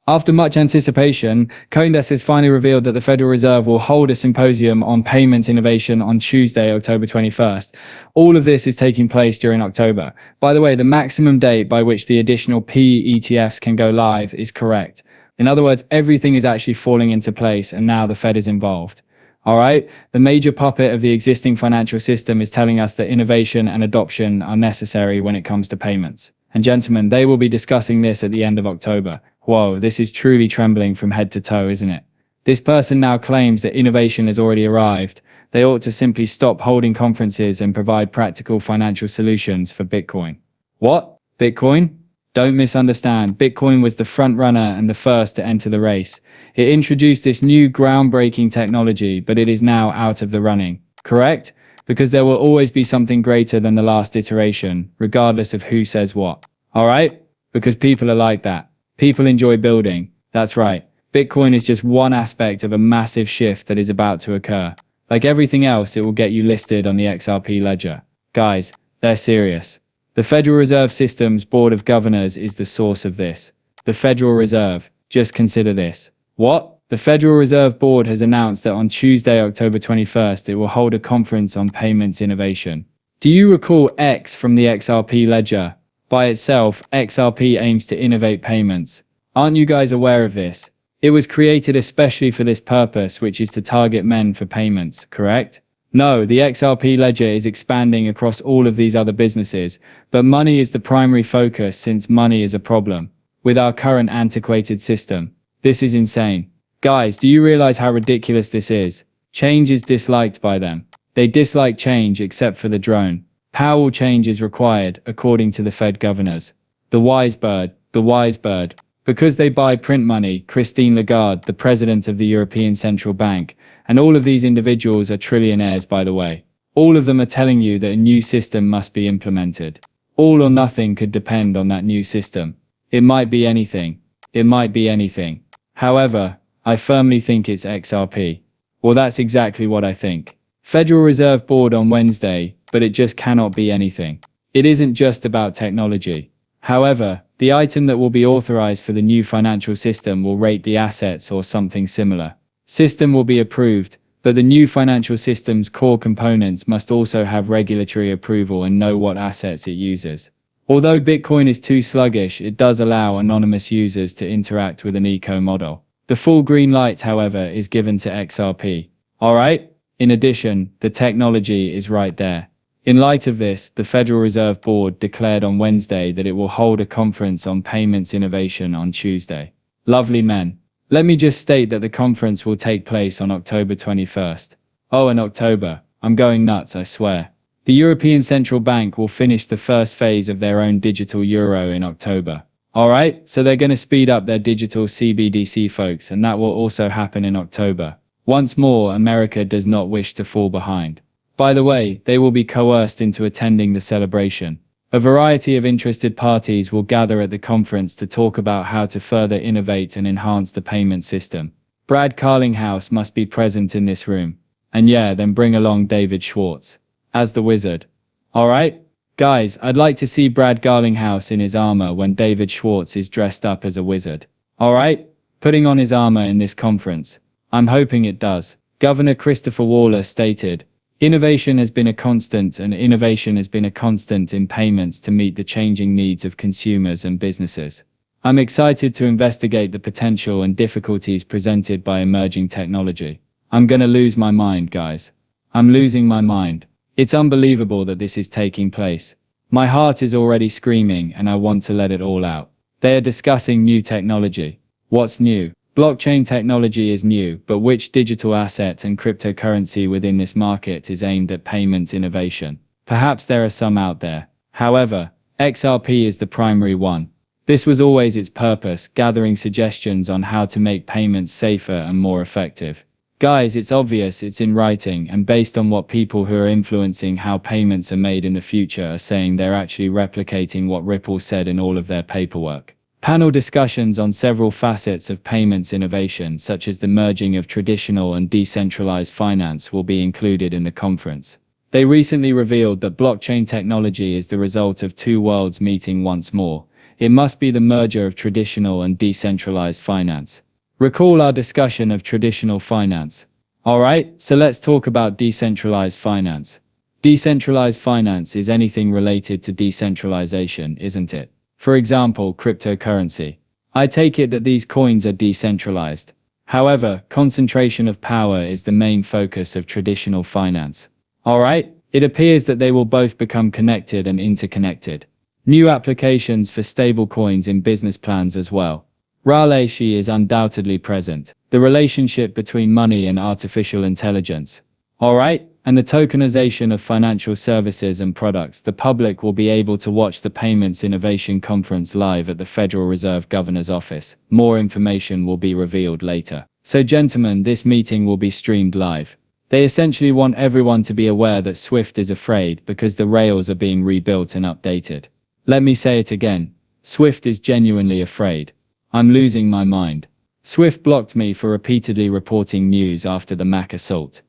After much anticipation, CoinDesk has finally revealed that the Federal Reserve will hold a symposium on payments innovation on Tuesday, October 21st. All of this is taking place during October. By the way, the maximum date by which the additional P ETFs can go live is correct. In other words, everything is actually falling into place and now the Fed is involved. All right, the major puppet of the existing financial system is telling us that innovation and adoption are necessary when it comes to payments. And gentlemen, they will be discussing this at the end of October. Whoa, this is truly trembling from head to toe, isn't it? This person now claims that innovation has already arrived. They ought to simply stop holding conferences and provide practical financial solutions for Bitcoin. What? Bitcoin? Don't misunderstand. Bitcoin was the front runner and the first to enter the race. It introduced this new groundbreaking technology, but it is now out of the running. Correct? Because there will always be something greater than the last iteration, regardless of who says what. All right? Because people are like that. People enjoy building. That's right. Bitcoin is just one aspect of a massive shift that is about to occur. Like everything else, it will get you listed on the XRP ledger. Guys, they're serious. The Federal Reserve System's Board of Governors is the source of this. The Federal Reserve. Just consider this. What? The Federal Reserve Board has announced that on Tuesday, October 21st, it will hold a conference on payments innovation. Do you recall X from the XRP ledger? By itself, XRP aims to innovate payments. Aren't you guys aware of this? It was created especially for this purpose, which is to target men for payments, correct? No, the XRP ledger is expanding across all of these other businesses, but money is the primary focus since money is a problem. With our current antiquated system, this is insane. Guys, do you realize how ridiculous this is? Change is disliked by them. They dislike change except for the drone. Powerful change is required, according to the Fed governors. The wise bird. Because they buy print money, Christine Lagarde, the president of the European Central Bank, and all of these individuals are trillionaires, by the way. All of them are telling you that a new system must be implemented. All or nothing could depend on that new system. It might be anything. It might be anything. However, I firmly think it's XRP. Well, that's exactly what I think. Federal Reserve Board on Wednesday, but it just cannot be anything. It isn't just about technology. However, the item that will be authorized for the new financial system will rate the assets or something similar. System will be approved, but the new financial system's core components must also have regulatory approval and know what assets it uses. Although Bitcoin is too sluggish, it does allow anonymous users to interact with an eco model. The full green light, however, is given to XRP. Alright? In addition, the technology is right there. In light of this, the Federal Reserve Board declared on Wednesday that it will hold a conference on payments innovation on Tuesday. Lovely men. Let me just state that the conference will take place on October 21st. Oh, in October. I'm going nuts, I swear. The European Central Bank will finish the first phase of their own digital euro in October. Alright, so they're going to speed up their digital CBDC, folks, and that will also happen in October. Once more, America does not wish to fall behind. By the way, they will be coerced into attending the celebration. A variety of interested parties will gather at the conference to talk about how to further innovate and enhance the payment system. Brad Garlinghouse must be present in this room. And yeah, then bring along David Schwartz as the wizard. Alright? Guys, I'd like to see Brad Garlinghouse in his armor when David Schwartz is dressed up as a wizard. Alright? Putting on his armor in this conference. I'm hoping it does. Governor Christopher Waller stated, "Innovation has been a constant, and innovation has been a constant in payments to meet the changing needs of consumers and businesses. I'm excited to investigate the potential and difficulties presented by emerging technology. I'm gonna lose my mind, guys. I'm losing my mind. It's unbelievable that this is taking place. My heart is already screaming and I want to let it all out. They are discussing new technology. What's new? Blockchain technology is new, but which digital asset and cryptocurrency within this market is aimed at payment innovation? Perhaps there are some out there. However, XRP is the primary one. This was always its purpose, gathering suggestions on how to make payments safer and more effective. Guys, it's obvious, it's in writing, and based on what people who are influencing how payments are made in the future are saying, they're actually replicating what Ripple said in all of their paperwork. Panel discussions on several facets of payments innovation, such as the merging of traditional and decentralized finance, will be included in the conference. They recently revealed that blockchain technology is the result of two worlds meeting once more. it must be the merger of traditional and decentralized finance. Recall our discussion of traditional finance. Alright, so let's talk about decentralized finance. Decentralized finance is anything related to decentralization, isn't it? For example, cryptocurrency. I take it that these coins are decentralized. However, concentration of power is the main focus of traditional finance. Alright, it appears that they will both become connected and interconnected. New applications for stablecoins in business plans as well. Raleigh is undoubtedly present. The relationship between money and artificial intelligence. Alright, and the tokenization of financial services and products. The public will be able to watch the Payments Innovation Conference live at the Federal Reserve Governor's Office. More information will be revealed later. So gentlemen, this meeting will be streamed live. They essentially want everyone to be aware that SWIFT is afraid because the rails are being rebuilt and updated. Let me say it again. SWIFT is genuinely afraid. I'm losing my mind. SWIFT blocked me for repeatedly reporting news after the Mac assault.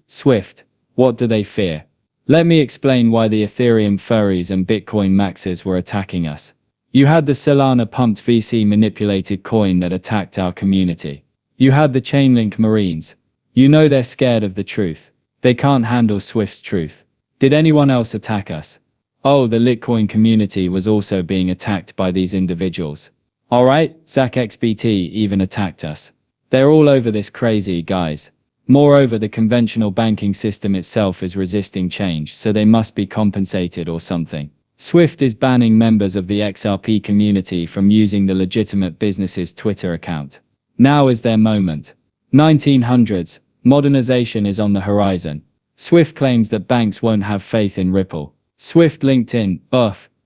SWIFT, what do they fear? Let me explain why the Ethereum furries and Bitcoin maxes were attacking us. You had the Solana pumped VC manipulated coin that attacked our community. You had the Chainlink Marines. You know they're scared of the truth. They can't handle SWIFT's truth. Did anyone else attack us? Oh, the Litecoin community was also being attacked by these individuals. Alright, ZachXBT even attacked us. They're all over this crazy, guys. Moreover, the conventional banking system itself is resisting change, so they must be compensated or something. SWIFT is banning members of the XRP community from using the legitimate business's Twitter account. Now is their moment. 1900s, modernization is on the horizon. SWIFT claims that banks won't have faith in Ripple. SWIFT LinkedIn,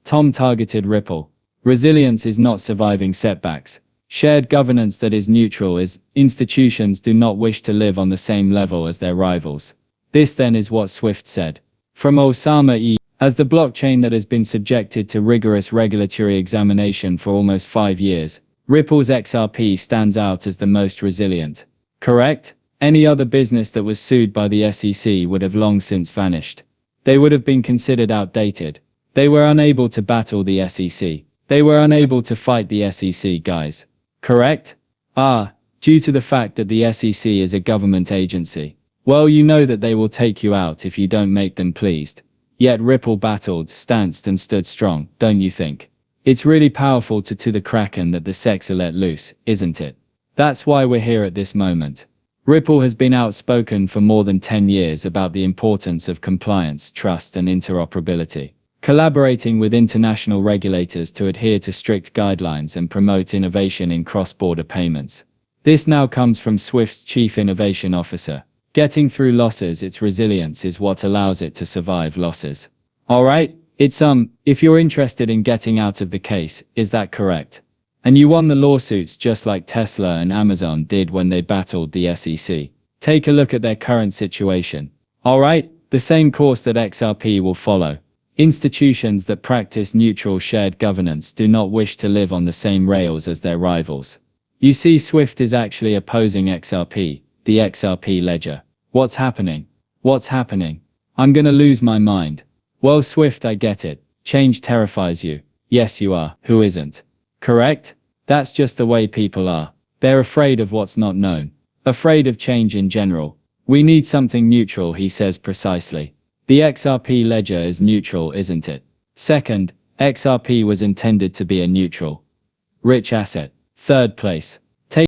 Tom targeted Ripple. Resilience is not surviving setbacks. Shared governance that is neutral is institutions do not wish to live on the same level as their rivals. This then is what SWIFT said. From Osama E. As the blockchain that has been subjected to rigorous regulatory examination for almost 5 years, Ripple's XRP stands out as the most resilient. Correct? Any other business that was sued by the SEC would have long since vanished. They would have been considered outdated. They were unable to battle the SEC. They were unable to fight the SEC, guys. Correct? Due to the fact that the SEC is a government agency. Well, you know that they will take you out if you don't make them pleased. Yet Ripple battled, stanced and stood strong, don't you think? It's really powerful to the Kraken that the sex are let loose, isn't it? That's why we're here at this moment. Ripple has been outspoken for more than 10 years about the importance of compliance, trust and interoperability. Collaborating with international regulators to adhere to strict guidelines and promote innovation in cross-border payments. This now comes from SWIFT's Chief Innovation Officer. Getting through losses, its resilience is what allows it to survive losses. Alright, if you're interested in getting out of the case, is that correct? And you won the lawsuits just like Tesla and Amazon did when they battled the SEC. Take a look at their current situation. Alright, the same course that XRP will follow. Institutions that practice neutral shared governance do not wish to live on the same rails as their rivals. You see, SWIFT is actually opposing XRP, the XRP ledger. What's happening? What's happening? I'm gonna lose my mind. Well, SWIFT, I get it. Change terrifies you. Yes, you are. Who isn't? Correct? That's just the way people are. They're afraid of what's not known. Afraid of change in general. We need something neutral, he says precisely. The XRP ledger is neutral, isn't it? Second, XRP was intended to be a neutral, rich asset. Third place.